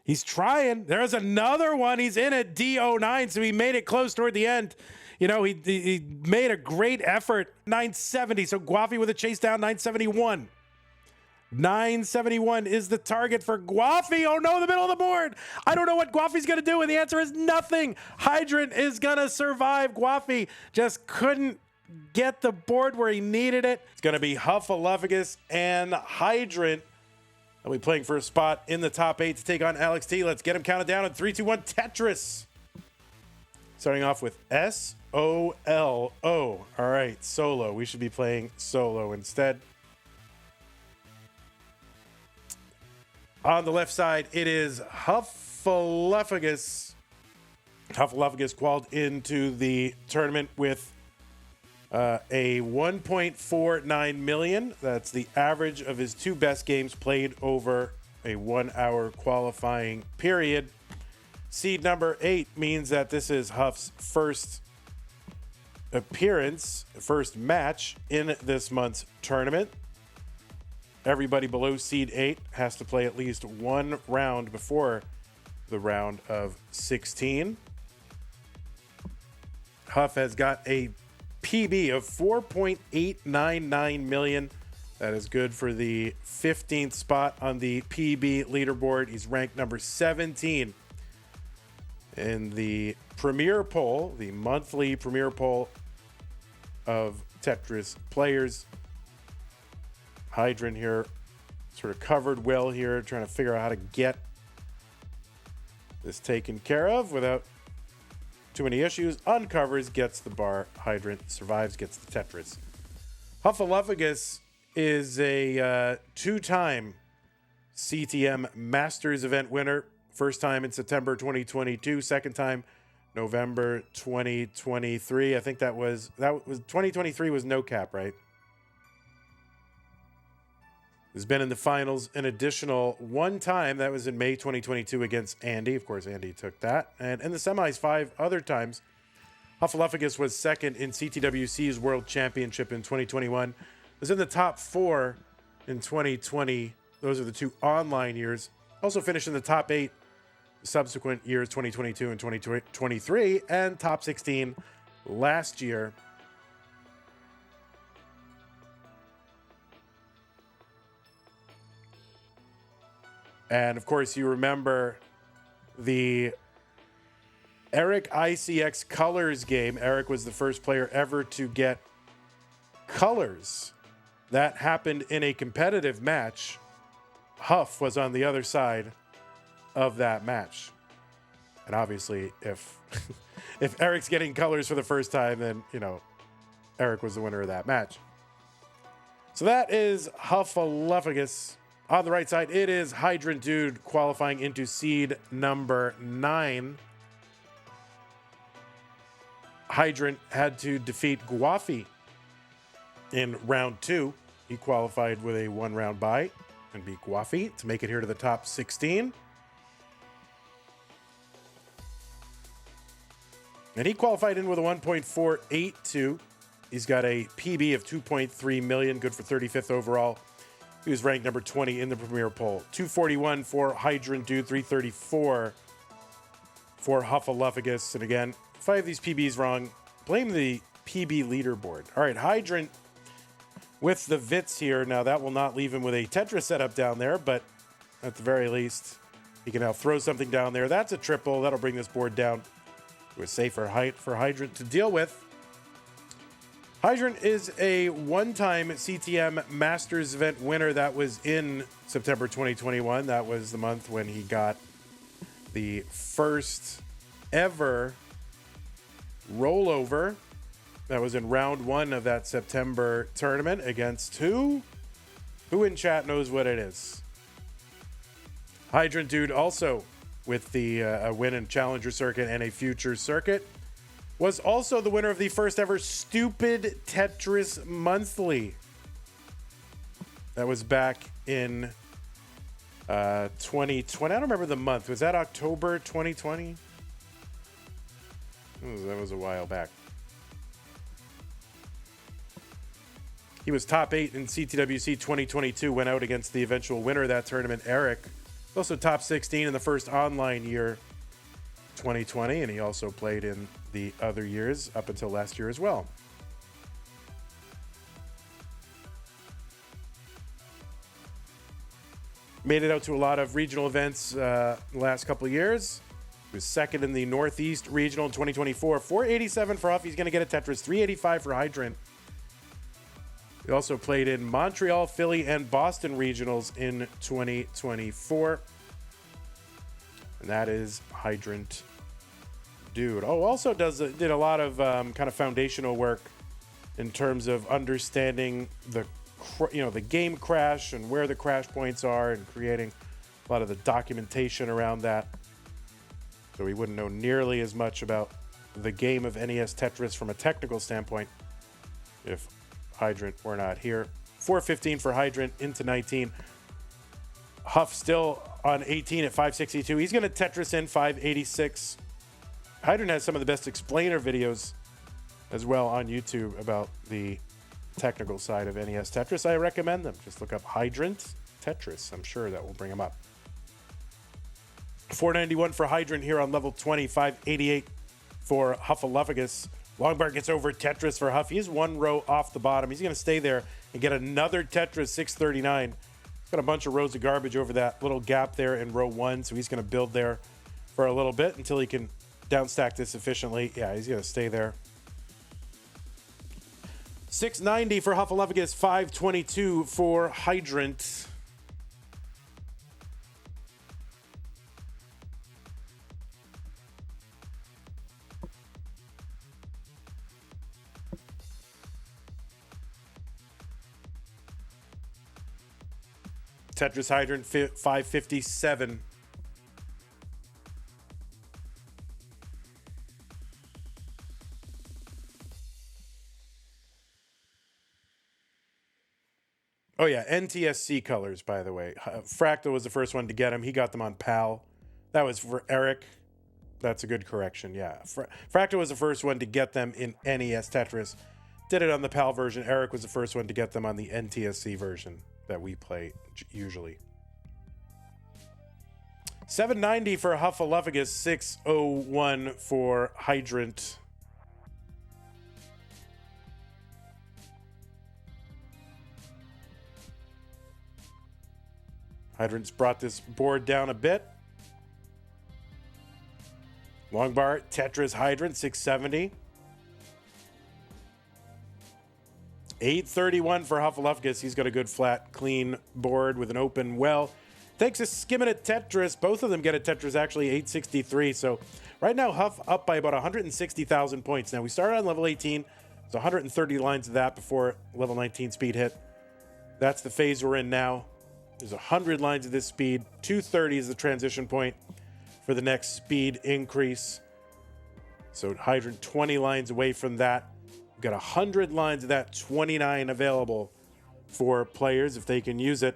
He's trying. There's another one. He's in at D09, so he made it close toward the end. You know, he made a great effort. 970, so Guafi with a chase down, 971. 971 is the target for Guafi. Oh no, the middle of the board. I don't know what Guafi's going to do, and the answer is nothing. Hydrant is going to survive. Guafi just couldn't get the board where he needed it. It's going to be Huffaluffagus and Hydrant. They'll be playing for a spot in the top 8 to take on Alex T. Let's get him counted down in 3, 2, 1, Tetris. Starting off with S-O-L-O. All right, solo. We should be playing solo instead. On the left side, it is Huffaluffagus. Huffaluffagus qualified into the tournament with a 1.49 million. That's the average of his 2 best games played over a 1-hour qualifying period. Seed number 8 means that this is Huff's first appearance, first match in this month's tournament. Everybody below seed 8 has to play at least 1 round before the round of 16. Huff has got a PB of 4.899 million. That is good for the 15th spot on the PB leaderboard. He's ranked number 17 in the premier poll, the monthly premier poll of Tetris players. Hydrant here sort of covered well here, trying to figure out how to get this taken care of without too many issues. Uncovers, gets the bar. Hydrant survives, gets the Tetris. Huffaluffagus is a 2-time CTM Masters event winner. First time in September 2022, second time November 2023. I think that was 2023 was no cap, right? Has been in the finals an additional 1 time. That was in May 2022 against Andy. Of course, Andy took that. And in the semis 5 other times. Huffaluffagus was second in CTWC's World Championship in 2021. Was in the top 4 in 2020. Those are the 2 online years. Also finished in the top 8 subsequent years, 2022 and 2023. And top 16 last year. And of course, you remember the Eric ICX Colors game. Eric was the first player ever to get colors. That happened in a competitive match. Huff was on the other side of that match. And obviously, if if Eric's getting colors for the first time, then, you know, Eric was the winner of that match. So that is Huffaluffagus. On the right side, it is Hydrant Dude qualifying into seed number 9. Hydrant had to defeat Guafi in round 2. He qualified with a 1-round bye and beat Guafi to make it here to the top 16. And he qualified in with a 1.482. He's got a PB of 2.3 million, good for 35th overall. He was ranked number 20 in the premier poll. 241 for Hydrant Dude, 334 for Huffaluffagus. And again, if I have these PBs wrong, blame the PB leaderboard. All right, Hydrant with the Vits here. Now, that will not leave him with a Tetris setup down there, but at the very least, he can now throw something down there. That's a triple. That'll bring this board down to a safer height for Hydrant to deal with. Hydrant is a 1-time CTM Masters event winner. That was in September 2021. That was the month when he got the first ever rollover. That was in round 1 of that September tournament against who? Who in chat knows what it is? Hydrant Dude also with the win in Challenger Circuit and a Future Circuit. Was also the winner of the first ever Stupid Tetris Monthly. That was back in 2020. I don't remember the month. Was that October 2020? That was a while back. He was top 8 in CTWC 2022. Went out against the eventual winner of that tournament, Eric. Also top 16 in the first online year, 2020, and he also played in the other years up until last year as well. Made it out to a lot of regional events the last couple of years. He was second in the Northeast Regional in 2024. 487 for Huff. He's going to get a Tetris. 385 for Hydrant. He also played in Montreal, Philly, and Boston regionals in 2024. And that is Hydrant Dude. Oh, also did a lot of kind of foundational work in terms of understanding the game crash and where the crash points are, and creating a lot of the documentation around that. So we wouldn't know nearly as much about the game of NES Tetris from a technical standpoint if Hydrant were not here. 415 for Hydrant into 19. Huff still on 18 at 562. He's going to Tetris in 586. Hydrant has some of the best explainer videos as well on YouTube about the technical side of NES Tetris. I recommend them. Just look up Hydrant Tetris. I'm sure that will bring them up. 491 for Hydrant here on level 20. 588 for Huffaluffagus. Longbar gets over Tetris for Huff. He's one row off the bottom. He's going to stay there and get another Tetris. 639. He's got a bunch of rows of garbage over that little gap there in row 1, so he's going to build there for a little bit until he can downstack this efficiently. Yeah, he's going to stay there. 690 for Huffaluffagus. 522 for Hydrant. Tetris Hydrant 557. Oh yeah, NTSC colors, by the way. Fractal was the first one to get them. He got them on PAL. That was for Eric. That's a good correction, yeah. Fractal was the first one to get them in NES Tetris. Did it on the PAL version. Eric was the first one to get them on the NTSC version that we play usually. 790 for Huffaluffagus. 601 for Hydrant. Hydrant's brought this board down a bit. Longbar, Tetris Hydrant, 670. 831 for Huffaluffagus. He's got a good flat, clean board with an open well. Thanks to skimming at Tetris. Both of them get a Tetris, actually, 863. So right now, Huff up by about 160,000 points. Now, we started on level 18. There's 130 lines of that before level 19 speed hit. That's the phase we're in now. There's 100 lines of this speed. 230 is the transition point for the next speed increase. So Hydrant 20 lines away from that. We've got 100 lines of that, 29 available for players if they can use it.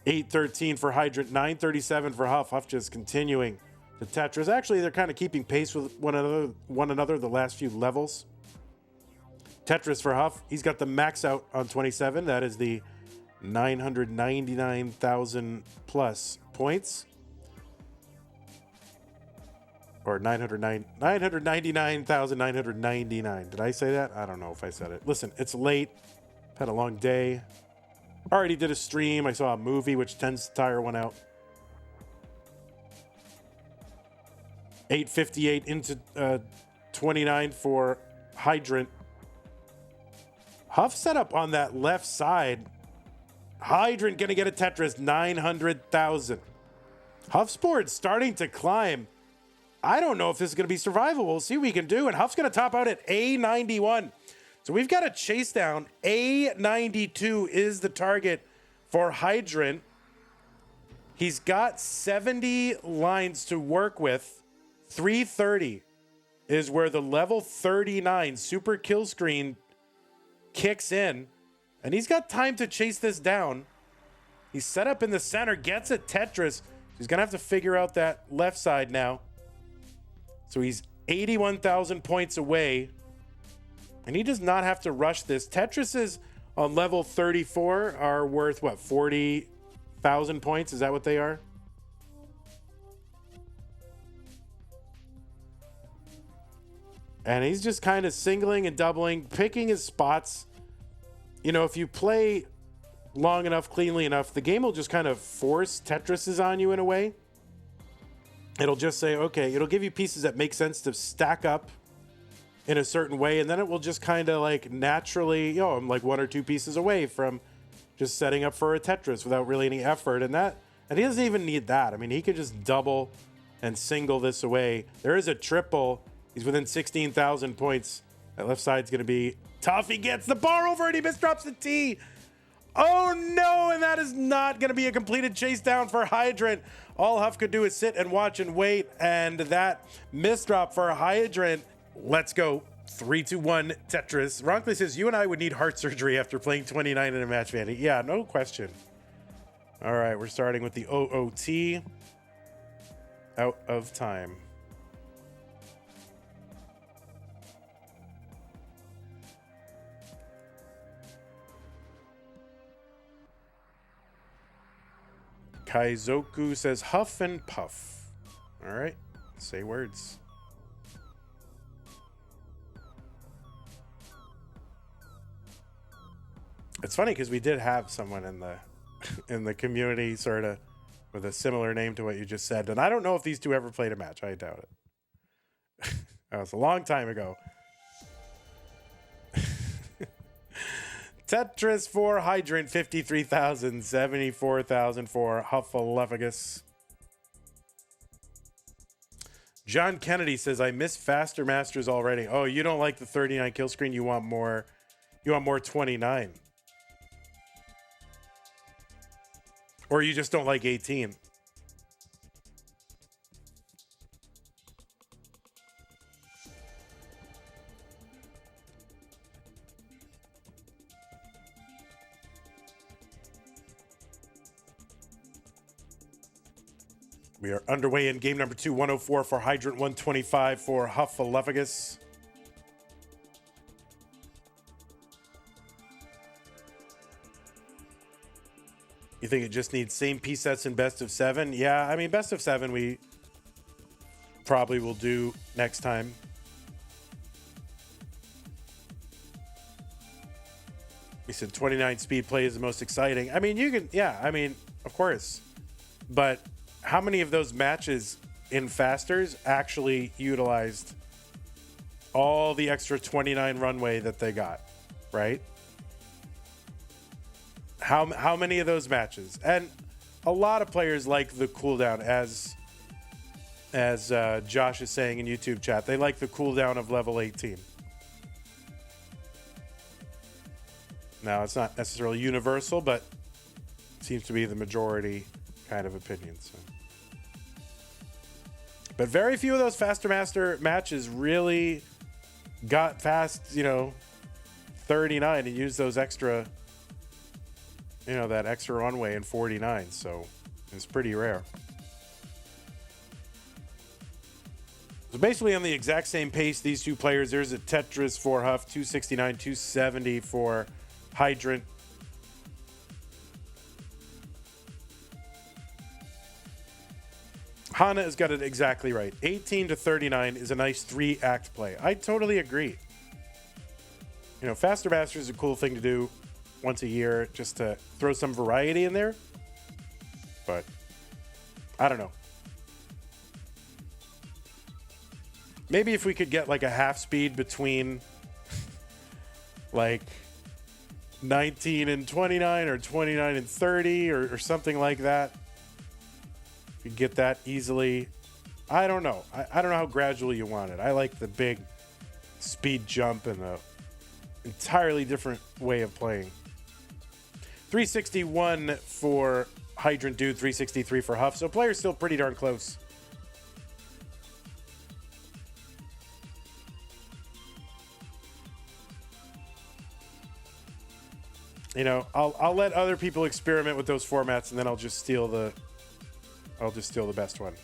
813 for Hydrant, 937 for Huff. Huff just continuing the Tetris. Actually, they're kind of keeping pace with one another the last few levels. Tetris for Huff. He's got the max out on 27. That is the 999,000 plus points. Or 999,999. Did I say that? I don't know if I said it. Listen, it's late. Had a long day. Already did a stream. I saw a movie, which tends to tire one out. 858 into 29 for Hydrant. Huff set up on that left side. Hydrant gonna get a Tetris, 900,000. Huff's board starting to climb. I don't know if this is gonna be survivable. We'll see what we can do. And Huff's gonna top out at A91. So we've got a chase down. A92 is the target for Hydrant. He's got 70 lines to work with. 330 is where the level 39 super kill screen kicks in, and he's got time to chase this down. He's set up in the center, gets a Tetris. He's gonna have to figure out that left side now. So he's 81,000 points away, and he does not have to rush this. Tetris is on level 34 are worth, what, 40,000 points? Is that what they are? And he's just kind of singling and doubling, picking his spots. You know, if you play long enough, cleanly enough, the game will just kind of force Tetrises on you in a way. It'll just say, okay, it'll give you pieces that make sense to stack up in a certain way, and then it will just kind of like naturally, you know, I'm like 1 or 2 pieces away from just setting up for a Tetris without really any effort. And he doesn't even need that. I mean, he could just double and single this away. There is a triple. He's within 16,000 points. That left side's going to be tough. He gets the bar over and he misdrops the T. Oh no, and that is not going to be a completed chase down for Hydrant. All Huff could do is sit and watch and wait, and that misdrop for Hydrant. Let's go. 3-2-1 Tetris. Ronkley says, you and I would need heart surgery after playing 29 in a match, Vandy. Yeah, no question. All right, we're starting with the OOT. Out of time. Kaizoku says Huff and Puff. All right, say words. It's funny because we did have someone in the community sort of with a similar name to what you just said, and I don't know if these two ever played a match. I doubt it. That was a long time ago. Tetris for Hydrant, 53,000, 74,000 for Huffaluffagus. John Kennedy says, I miss faster masters already. Oh, you don't like the 39 kill screen? You want more 29. Or you just don't like 18. We are underway in game number 2, 104 for Hydrant, 125 for Huffaluffagus. You think it just needs same piece sets in best of 7? Yeah, I mean, best of 7 we probably will do next time. We said 29 speed play is the most exciting. I mean, you can, yeah, I mean, of course. But how many of those matches in Fasters actually utilized all the extra 29 runway that they got, right? How many of those matches? And a lot of players like the cooldown, as Josh is saying in YouTube chat. They like the cooldown of level 18. Now, it's not necessarily universal, but it seems to be the majority kind of opinion. So. But very few of those Faster Master matches really got past, 39 and used those extra, that extra runway in 49. So it's pretty rare. So basically on the exact same pace, these two players. There's a Tetris for Huff, 269, 270 for Hydrant. Hana has got it exactly right. 18 to 39 is a nice 3-act play. I totally agree. Faster Master is a cool thing to do once a year just to throw some variety in there. But I don't know. Maybe if we could get like a half speed between like 19 and 29 or 29 and 30 or something like that. You get that easily. I don't know. I don't know how gradual you want it. I like the big speed jump and the entirely different way of playing. 361 for Hydrant Dude, 363 for Huff. So players still pretty darn close. I'll let other people experiment with those formats, and then I'll just steal the best one.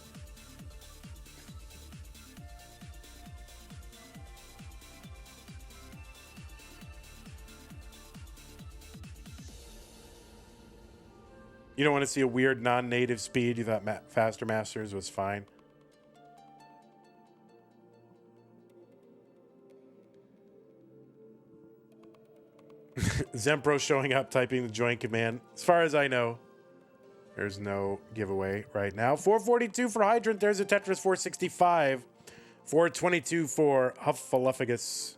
You don't want to see a weird non-native speed. You thought Faster Masters was fine. Zempro showing up, typing the join command. As far as I know, there's no giveaway right now. 442 for Hydrant. There's a Tetris 465. 422 for Huffaluffagus.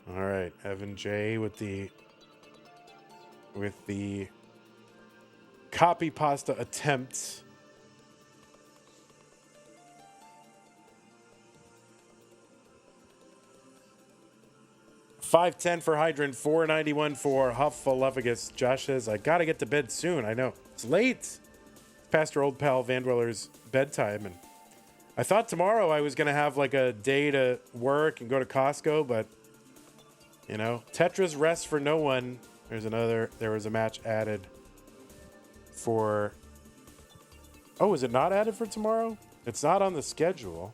All right, Evan J with the copy pasta attempt. $5.10 for Hydrant, $4.91 for Huffaluffagus. Josh says, I gotta get to bed soon. I know. It's late. It's past our old pal Vandweller's bedtime. And I thought tomorrow I was gonna have like a day to work and go to Costco, but you know, Tetris rests for no one. There was a match added for... Oh, is it not added for tomorrow? It's not on the schedule.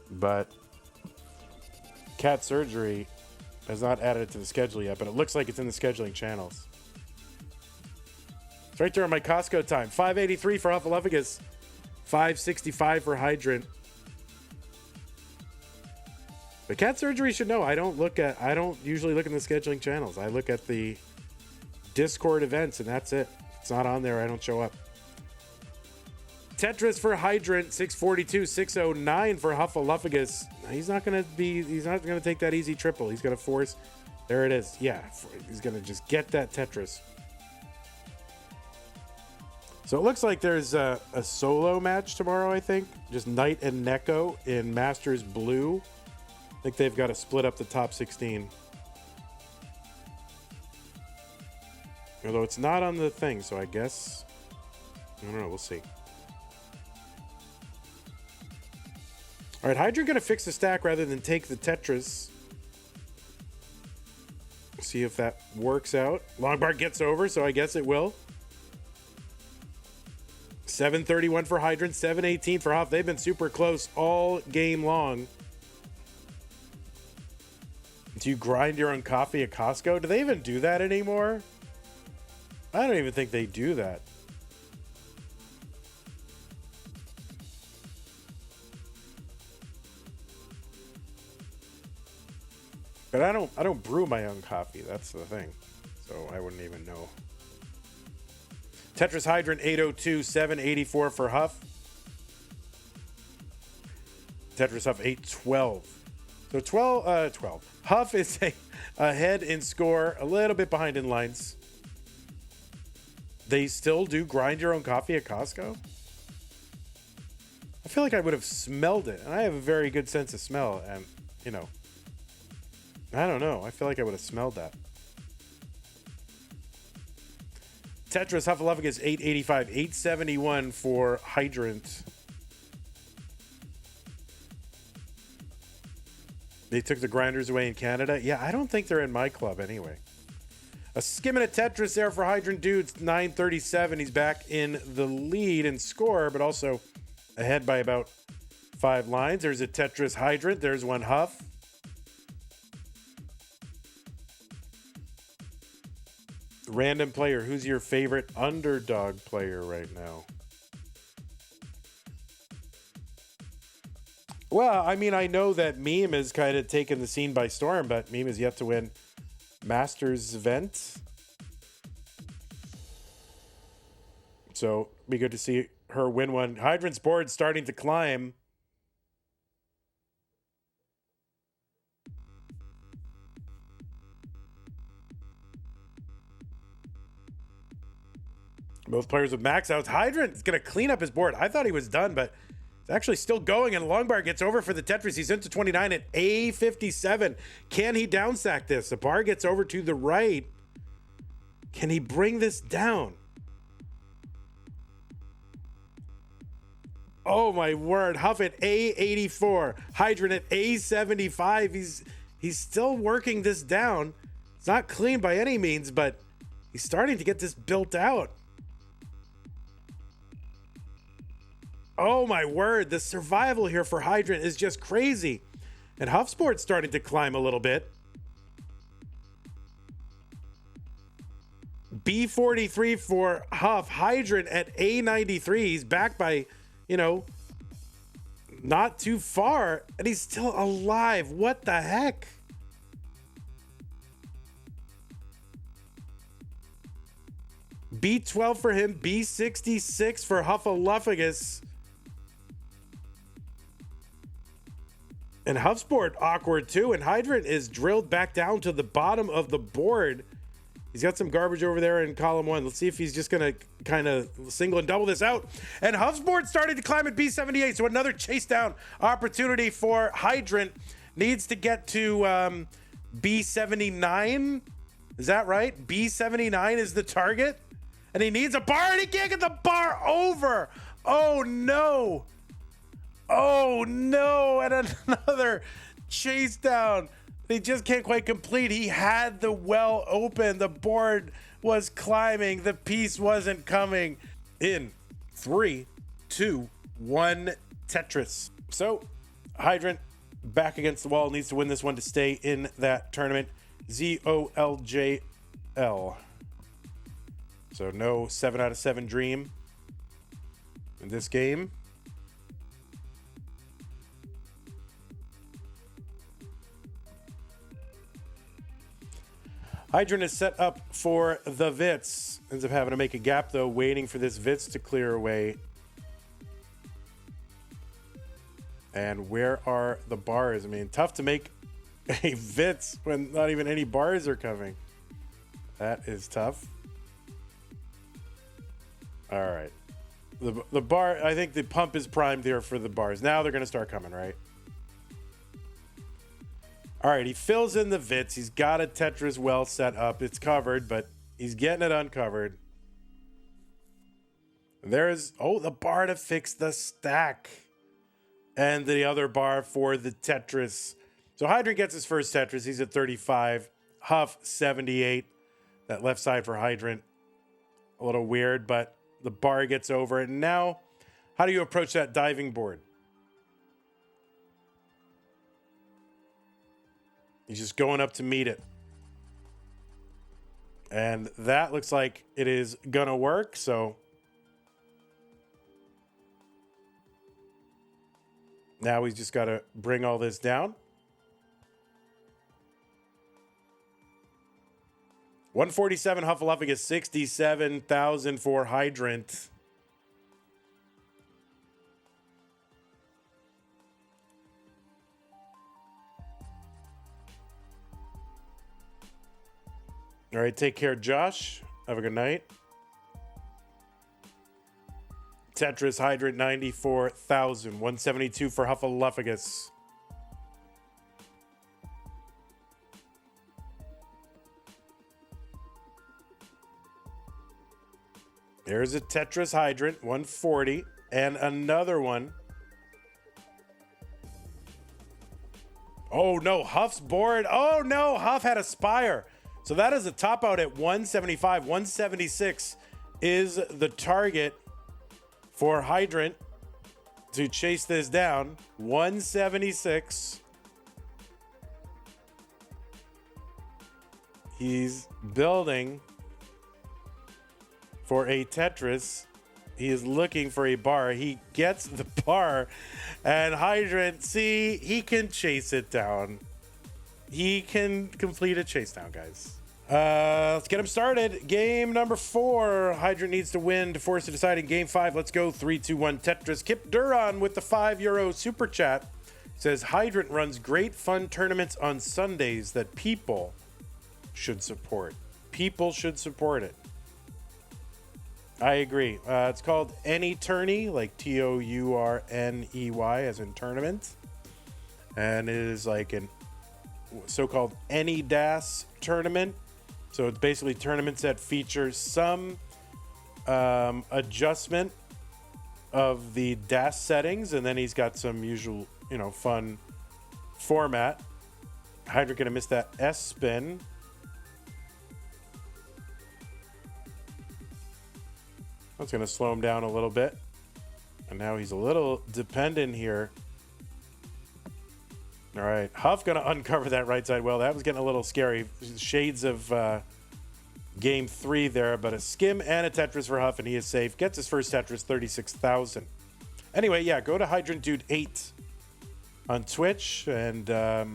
But Cat Surgery has not added it to the schedule yet, but it looks like it's in the scheduling channels. It's right there on my Costco time. $5.83 for Huffaluffagus. $5.65 for Hydrant. But Cat Surgery should know. I don't usually look in the scheduling channels. I look at the Discord events, and that's it. If it's not on there, I don't show up. Tetris for Hydrant, 642, 609 for Huffaluffagus. He's not gonna take that easy triple. He's gonna force. There it is. Yeah, he's gonna just get that Tetris. So it looks like there's a solo match tomorrow, I think. Just Knight and Neko in Masters Blue. I think they've got to split up the top 16. Although it's not on the thing, so I guess... I don't know, we'll see. Alright, Hydrant gonna fix the stack rather than take the Tetris. See if that works out. Longbar gets over, so I guess it will. 731 for Hydrant, 718 for Huff. They've been super close all game long. Do you grind your own coffee at Costco? Do they even do that anymore? I don't even think they do that. But I don't brew my own coffee. That's the thing. So I wouldn't even know. Tetris Hydrant 802, 784 for Huff. Tetris Huff 812. So 12. Huff is ahead in score, a little bit behind in lines. They still do grind your own coffee at Costco? I feel like I would have smelled it, and I have a very good sense of smell, and, you know, I don't know. I feel like I would have smelled that. Tetris Huffaluffagus 885, 871 for Hydrant. They took the grinders away in Canada. Yeah, I don't think they're in my club anyway. A skimming at Tetris there for Hydrant Dudes, 937. He's back in the lead in score, but also ahead by about 5 lines. There's a Tetris Hydrant. There's one Huff. Random player, who's your favorite underdog player right now? Well, I mean, I know that Meme has kind of taken the scene by storm, but Meme has yet to win Masters event. So, be good to see her win one. Hydrant's board starting to climb. Both players with max outs. Hydrant's going to clean up his board. I thought he was done, but it's actually still going, and Longbar gets over for the Tetris. He's into 29 at A57. Can he downsack this? The bar gets over to the right. Can he bring this down? Oh, my word. Huff at A84. Hydrant at A75. He's still working this down. It's not clean by any means, but he's starting to get this built out. Oh my word, the survival here for Hydrant is just crazy. And HuffSport's starting to climb a little bit. B43 for Huff. Hydrant at A93. He's back by, you know, not too far. And he's still alive. What the heck? B12 for him. B66 for Huffaluffagus. And HuffSport awkward too. And Hydrant is drilled back down to the bottom of the board. He's got some garbage over there in column 1. Let's see if he's just going to kind of single and double this out. And HuffSport started to climb at B78. So another chase down opportunity for Hydrant. Needs to get to B79. Is that right? B79 is the target. And he needs a bar, and he can't get the bar over. Oh, no. Oh, no. And another chase down. He just can't quite complete. He had the well open. The board was climbing. The piece wasn't coming. In 3, 2, 1, Tetris. So, Hydrant back against the wall. Needs to win this one to stay in that tournament. ZOLJL. So, no 7 out of 7 dream in this game. Hydrant is set up for the Vits. Ends up having to make a gap, though, waiting for this Vits to clear away. And where are the bars? I mean, tough to make a Vits when not even any bars are coming. That is tough. All right. The bar, I think the pump is primed there for the bars. Now they're going to start coming, right? All right, he fills in the Vits. He's got a Tetris well set up. It's covered, but he's getting it uncovered. There's, oh, the bar to fix the stack. And the other bar for the Tetris. So Hydrant gets his first Tetris. He's at 35. Huff, 78. That left side for Hydrant. A little weird, but the bar gets over. And now, how do you approach that diving board? He's just going up to meet it. And that looks like it is going to work. So now he's just got to bring all this down. 147 Huffaluffagus, 67,000 for Hydrant. All right, take care, Josh. Have a good night. Tetris Hydrant, 94,000. 172 for Huffaluffagus. There's a Tetris Hydrant, 140. And another one. Oh, no, Huff's board. Oh, no, Huff had a Spire. So that is a top out at 175. 176 is the target for Hydrant to chase this down. 176. He's building for a Tetris. He is looking for a bar. He gets the bar. And Hydrant, see, he can chase it down. He can complete a chase down, guys. Let's get him started. Game number 4. Hydrant needs to win to force a deciding game 5. Let's go. 3, 2, 1, Tetris. Kip Duran with the €5 super chat says Hydrant runs great fun tournaments on Sundays that people should support. People should support it. I agree. It's called Any Tourney, like TOURNEY as in tournament. And it is like an so-called Any DAS tournament. So it's basically tournaments that feature some adjustment of the DAS settings, and then he's got some usual, fun format. Hydrant gonna miss that S spin. That's gonna slow him down a little bit. And now he's a little dependent here. All right, Huff gonna uncover that right side. Well, that was getting a little scary. Shades of game 3 there, but a skim and a Tetris for Huff, and he is safe. Gets his first Tetris, 36,000. Anyway, yeah, go to Hydrant Dude 8 on Twitch, and I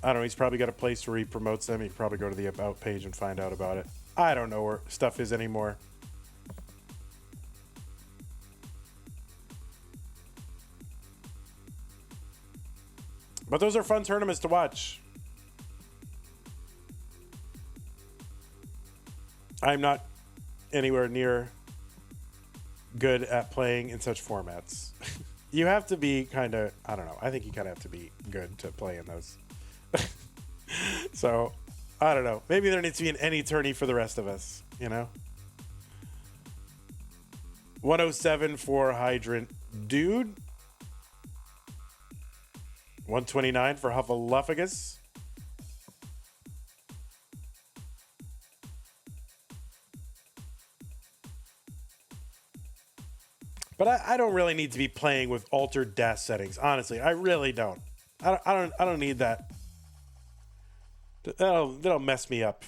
don't know, he's probably got a place where he promotes them. You can probably go to the About page and find out about it. I don't know where stuff is anymore. But those are fun tournaments to watch. I'm not anywhere near good at playing in such formats. You have to be kind of, I don't know, I think you kind of have to be good to play in those. So, I don't know. Maybe there needs to be an any tourney for the rest of us, you know? 107 for Hydrant Dude. 129 for Huffaluffagus. But I don't really need to be playing with altered dash settings. Honestly, I really don't. I don't need that. That'll mess me up.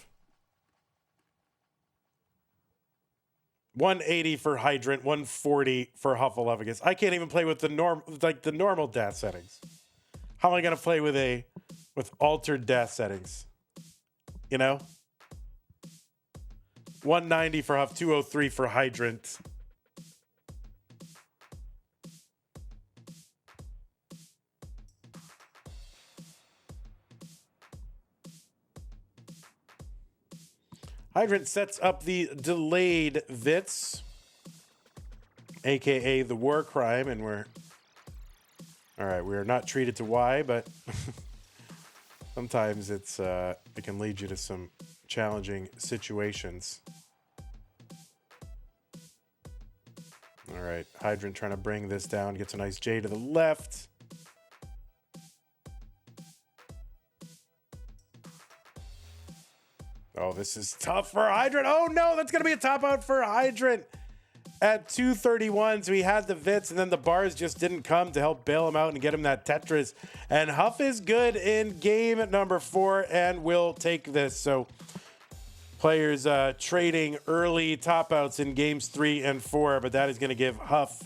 180 for Hydrant, 140 for Huffaluffagus. I can't even play with the normal dash settings. How am I gonna play with altered dash settings? You know? 190 for Huff, 203 for Hydrant. Hydrant sets up the delayed Vits, aka the war crime, and we're all right. We are not treated to Y, but sometimes it can lead you to some challenging situations. All right, Hydrant trying to bring this down, gets a nice J to the left. Oh, this is tough for Hydrant. Oh, no, that's going to be a top out for Hydrant at 231. So he had the Vits, and then the bars just didn't come to help bail him out and get him that Tetris. And Huff is good in game number 4 and will take this. So players trading early top outs in games 3 and 4, but that is going to give Huff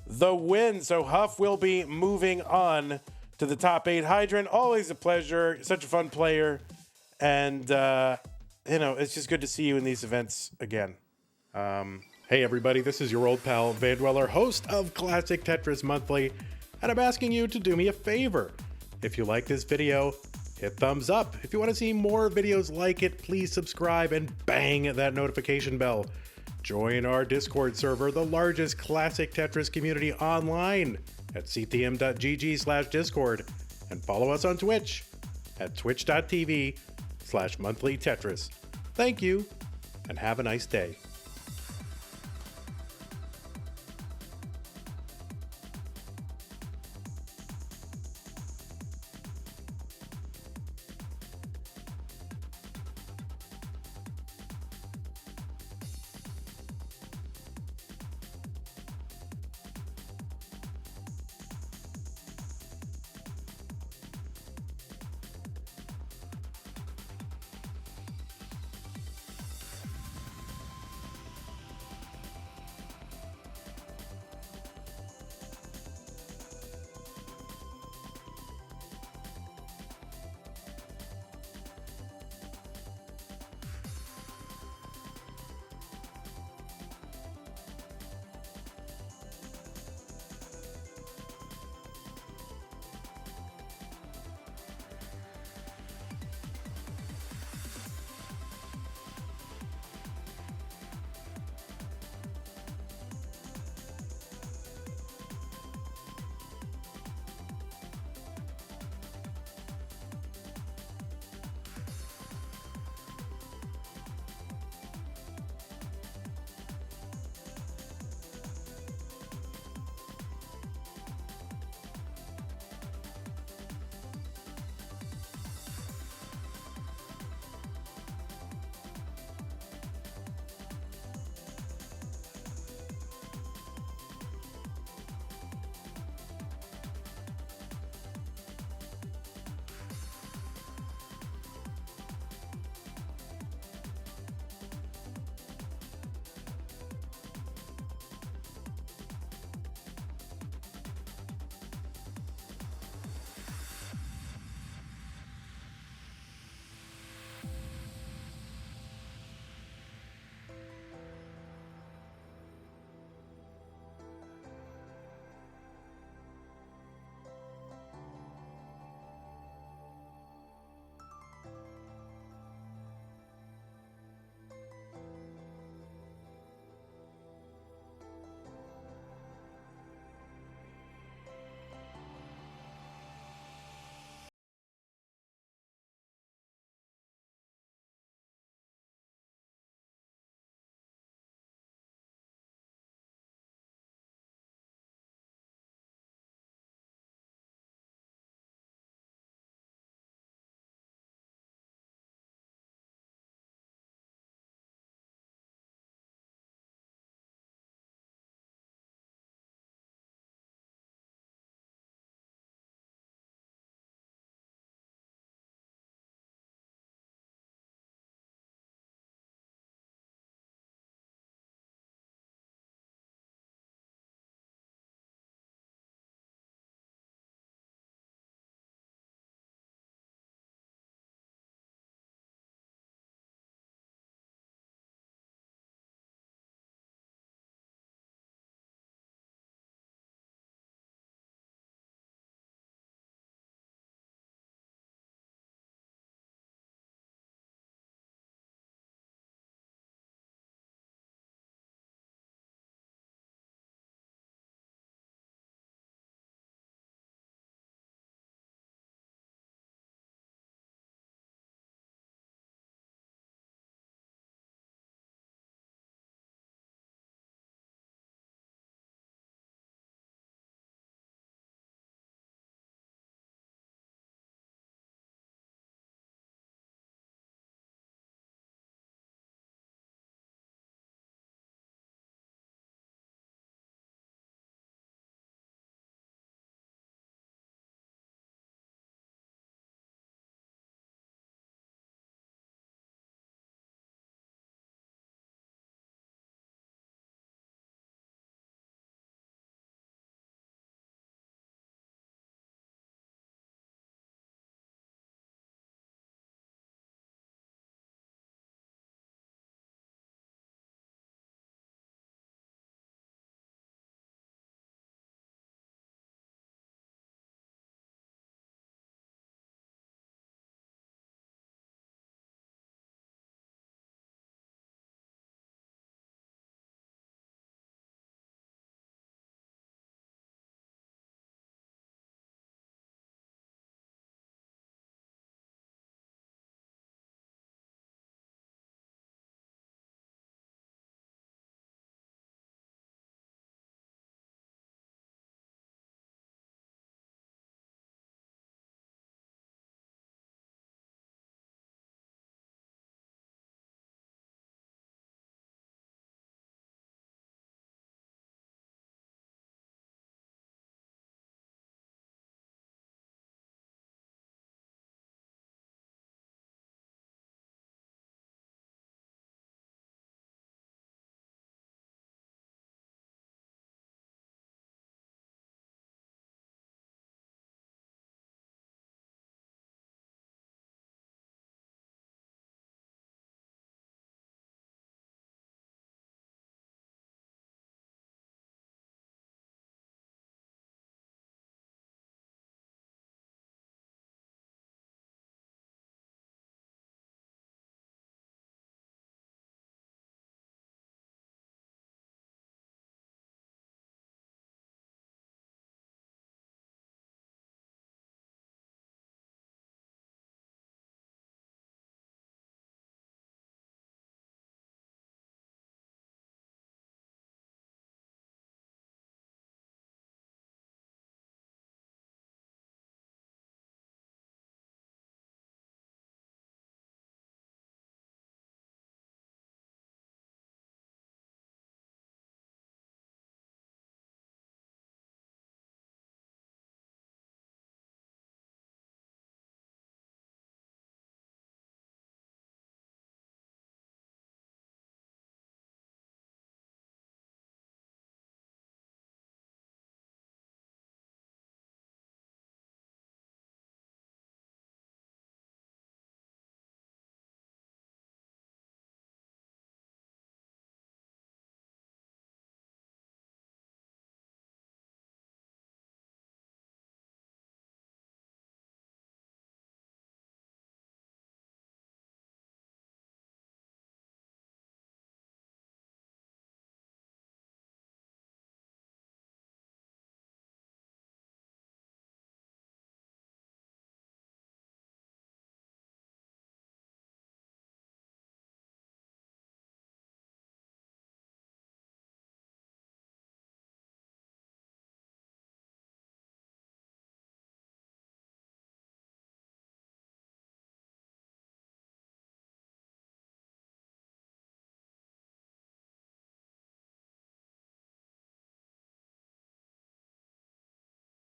the win. So Huff will be moving on to the top 8. Hydrant, always a pleasure. Such a fun player. And, you know, it's just good to see you in these events again. Hey, everybody, this is your old pal, Vandweller, host of Classic Tetris Monthly, and I'm asking you to do me a favor. If you like this video, hit thumbs up. If you want to see more videos like it, please subscribe and bang that notification bell. Join our Discord server, the largest Classic Tetris community online, at ctm.gg/discord, and follow us on Twitch at twitch.tv/monthlytetris. Thank you, and have a nice day.